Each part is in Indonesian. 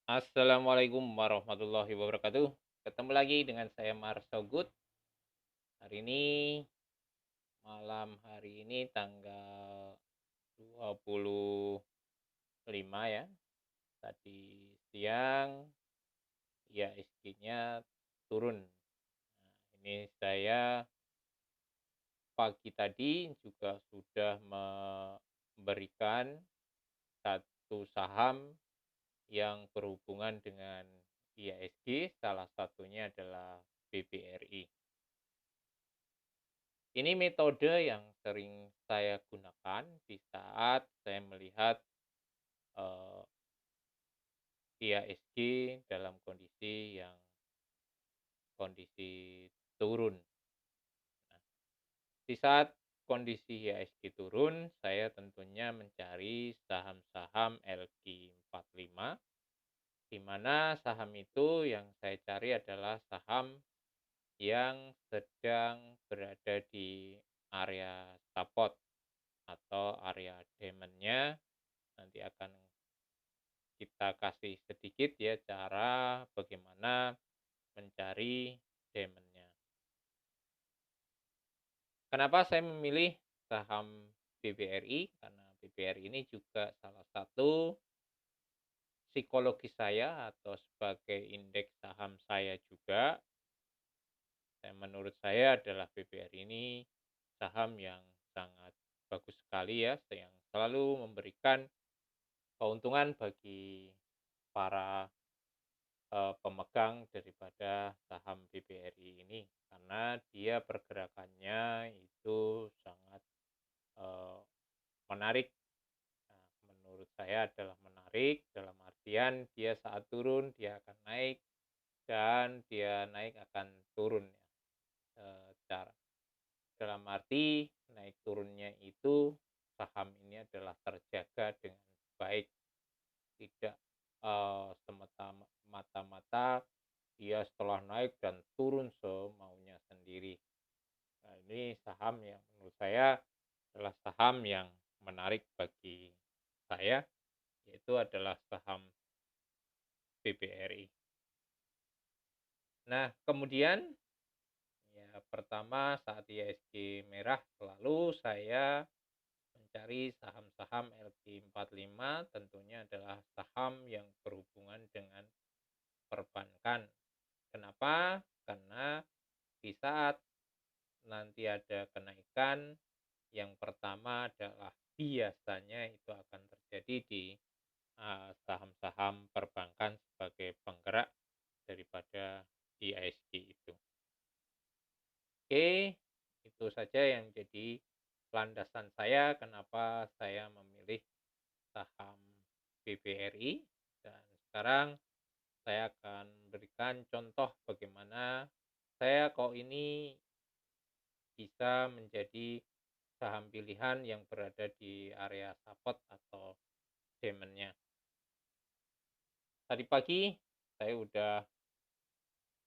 Assalamualaikum warahmatullahi wabarakatuh. Ketemu lagi dengan saya Marsogut. Hari ini malam hari ini tanggal 25 ya. Tadi siang IHSG-nya turun. Nah, ini saya pagi tadi juga sudah memberikan satu saham yang berhubungan dengan IHSG, salah satunya adalah BBRI. Ini metode yang sering saya gunakan di saat saya melihat, eee, IHSG dalam kondisi turun. Nah, di saat kondisi IHSG turun, saya tentunya mencari saham-saham LQ45, di mana saham itu yang saya cari adalah saham yang sedang berada di area support atau area demand-nya. Nanti akan kita kasih sedikit ya cara bagaimana mencari demand-nya. Kenapa saya memilih saham BBRI? Karena BBRI ini juga salah satu psikologi saya atau sebagai indeks saham saya juga. Menurut saya adalah BBRI ini saham yang sangat bagus sekali ya, yang selalu memberikan keuntungan bagi para pemegang daripada saham BBRI ini, karena dia pergerakannya itu sangat, eee, menarik. Nah, menurut saya adalah menarik dalam artian dia saat turun dia akan naik dan dia naik akan turun ya, cara dalam arti naik turunnya itu saham ini adalah terjaga dengan baik, tidak, semata-mata dia setelah naik dan turun semaunya sendiri. Nah, ini saham yang menurut saya adalah saham yang menarik bagi saya, yaitu adalah saham BBRI. Nah, kemudian ya pertama saat IHSG merah selalu saya mencari saham-saham LQ45, tentunya adalah saham yang berhubungan dengan perbankan. Kenapa? Karena di saat nanti ada kenaikan, yang pertama adalah biasanya itu akan terjadi di saham-saham perbankan sebagai penggerak daripada IISG itu. Oke, itu saja yang jadi landasan saya kenapa saya memilih saham BBRI, dan sekarang saya akan berikan contoh bagaimana saya kok ini bisa menjadi saham pilihan yang berada di area support atau demand-nya. Tadi pagi saya udah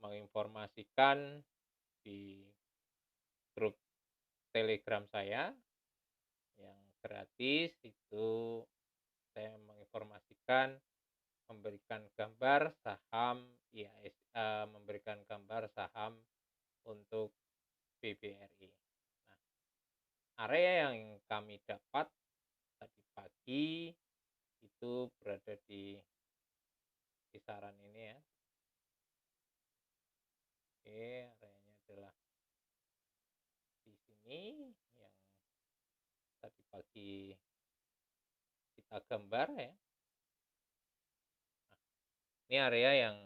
menginformasikan di grup Telegram saya yang gratis itu, saya menginformasikan memberikan gambar saham memberikan gambar saham untuk BBRI. Nah, area yang kami dapat tadi pagi itu berada di kisaran ini ya. Oke, areanya adalah di sini yang tadi pagi kita gambar ya. Nah, ini area yang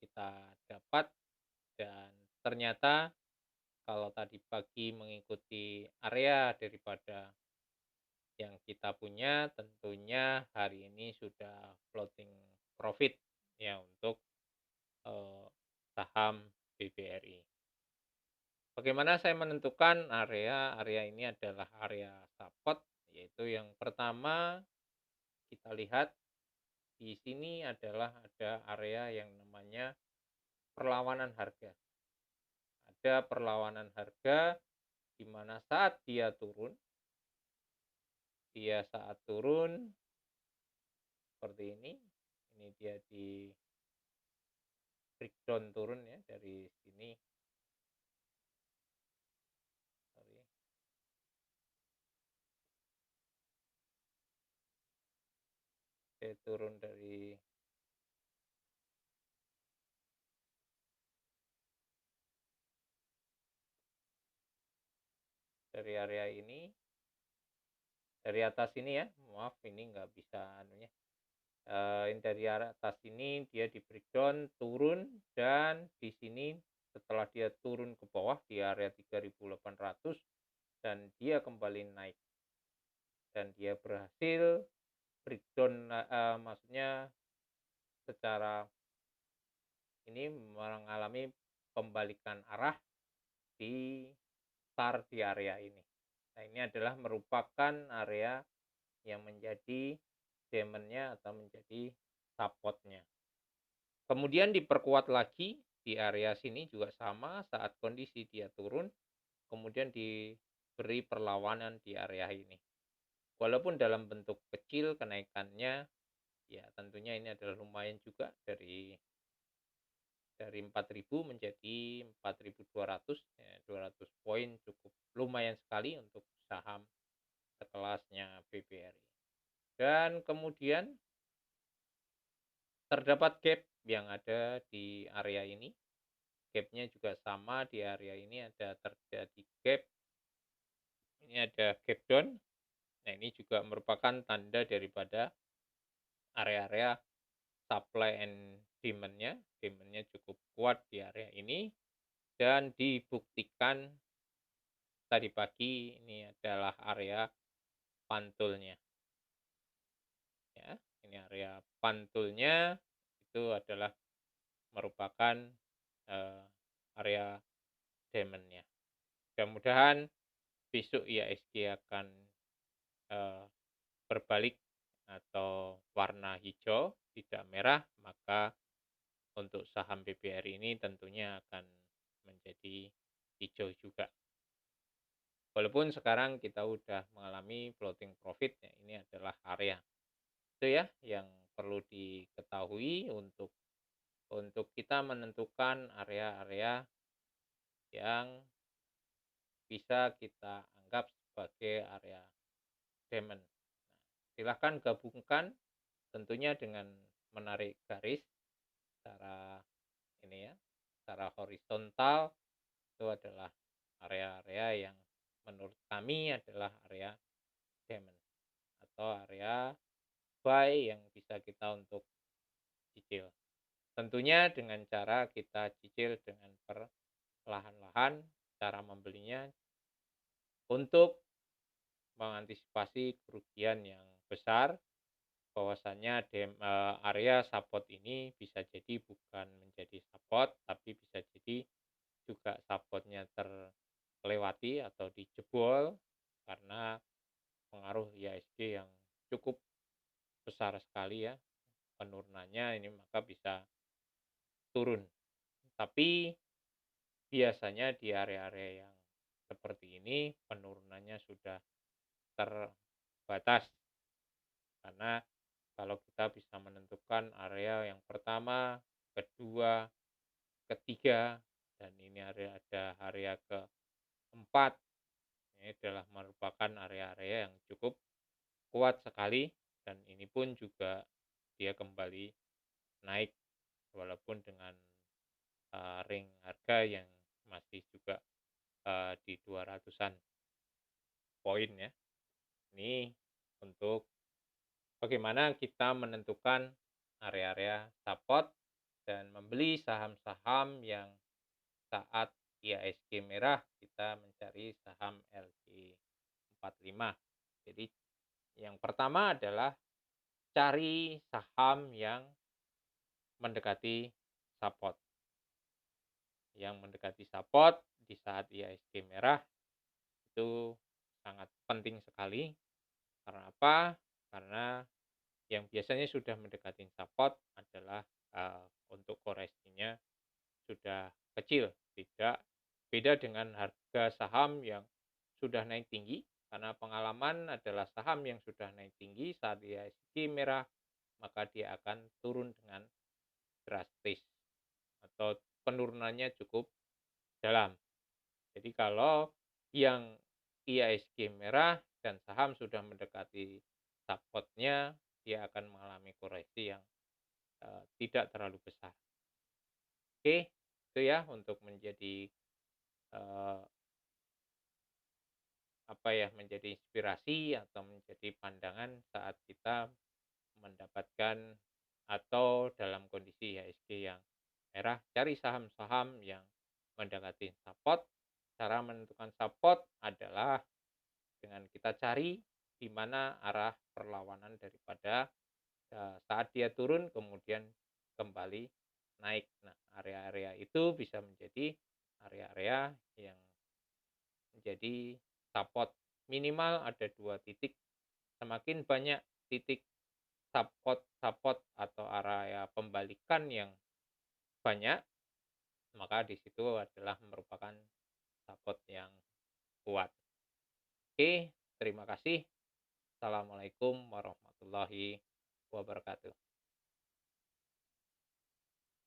kita dapat, dan ternyata kalau tadi pagi mengikuti area daripada yang kita punya, tentunya hari ini sudah floating profit ya untuk eee, saham BBRI. Bagaimana saya menentukan area ini adalah area support, yaitu yang pertama kita lihat di sini adalah ada area yang namanya perlawanan harga. Ada perlawanan harga di mana saat dia saat turun seperti ini, Ini dia di breakdown turun ya dari sini, sorry. Oke, turun dari area ini, dari atas ini ya, maaf ini nggak bisa anunya. Ini dari atas ini dia di breakdown turun, dan di sini setelah dia turun ke bawah di area 3.800 dan dia kembali naik, dan dia berhasil breakdown, maksudnya secara ini mengalami pembalikan arah di start di area ini. Nah, ini adalah merupakan area yang menjadi diamond-nya atau menjadi support-nya. Kemudian diperkuat lagi di area sini juga sama, saat kondisi dia turun, kemudian diberi perlawanan di area ini. Walaupun dalam bentuk kecil kenaikannya, ya tentunya ini adalah lumayan juga dari 4.000 menjadi 4.200, ya 200 poin, cukup lumayan sekali untuk saham sekelasnya BBRI. Dan kemudian terdapat gap yang ada di area ini. Gapnya juga sama, di area ini ada terjadi gap. Ini ada gap down. Nah, ini juga merupakan tanda daripada area-area supply and demand-nya. Demand-nya cukup kuat di area ini, dan dibuktikan tadi pagi ini adalah area pantulnya. Ya, ini area pantulnya itu adalah merupakan area demand-nya. Mudah-mudahan besok IHSG akan eh, berbalik atau warna hijau, tidak merah, maka untuk saham BBRI ini tentunya akan menjadi hijau juga. Walaupun sekarang kita udah mengalami floating profit, ya, ini adalah area. Itu ya yang perlu diketahui untuk kita menentukan area-area yang bisa kita anggap sebagai area diamond. Nah, silahkan gabungkan tentunya dengan menarik garis secara ini ya, secara horizontal. Itu adalah area-area yang menurut kami adalah area diamond atau area buy yang bisa kita untuk cicil. Tentunya dengan cara kita cicil dengan perlahan-lahan cara membelinya untuk mengantisipasi kerugian yang besar, bahwasannya area support ini bisa jadi bukan menjadi support, tapi bisa jadi juga supportnya terlewati atau dijebol karena pengaruh IHSG yang cukup besar sekali ya penurunannya ini, maka bisa turun. Tapi biasanya di area-area yang seperti ini penurunannya sudah terbatas, karena kalau kita bisa menentukan area yang pertama, kedua, ketiga, dan ini ada area keempat, ini adalah merupakan area-area yang cukup kuat sekali, dan ini pun juga dia kembali naik walaupun dengan ring harga yang masih juga di 200-an poin ya. Ini untuk bagaimana kita menentukan area-area support dan membeli saham-saham yang saat IHSG merah kita mencari saham LQ45. Jadi yang pertama adalah cari saham yang mendekati support. Yang mendekati support di saat IHSG merah itu sangat penting sekali. Karena apa? Karena yang biasanya sudah mendekati support adalah untuk koreksinya sudah kecil, tidak beda dengan harga saham yang sudah naik tinggi, karena pengalaman adalah saham yang sudah naik tinggi saat IHSG merah maka dia akan turun dengan drastis atau penurunannya cukup dalam. Jadi kalau yang IHSG merah dan saham sudah mendekati support-nya, dia akan mengalami koreksi yang tidak terlalu besar. Oke, itu ya untuk menjadi eee, apa ya, menjadi inspirasi atau menjadi pandangan saat kita mendapatkan atau dalam kondisi IHSG yang merah, cari saham-saham yang mendekati support. Cara menentukan support adalah dengan kita cari di mana arah perlawanan daripada, saat dia turun kemudian kembali naik. Nah, area-area itu bisa menjadi area-area yang menjadi support. Minimal ada 2 titik, semakin banyak titik support-support atau area pembalikan yang banyak, maka di situ adalah merupakan support yang kuat. Oke, terima kasih. Assalamualaikum warahmatullahi wabarakatuh.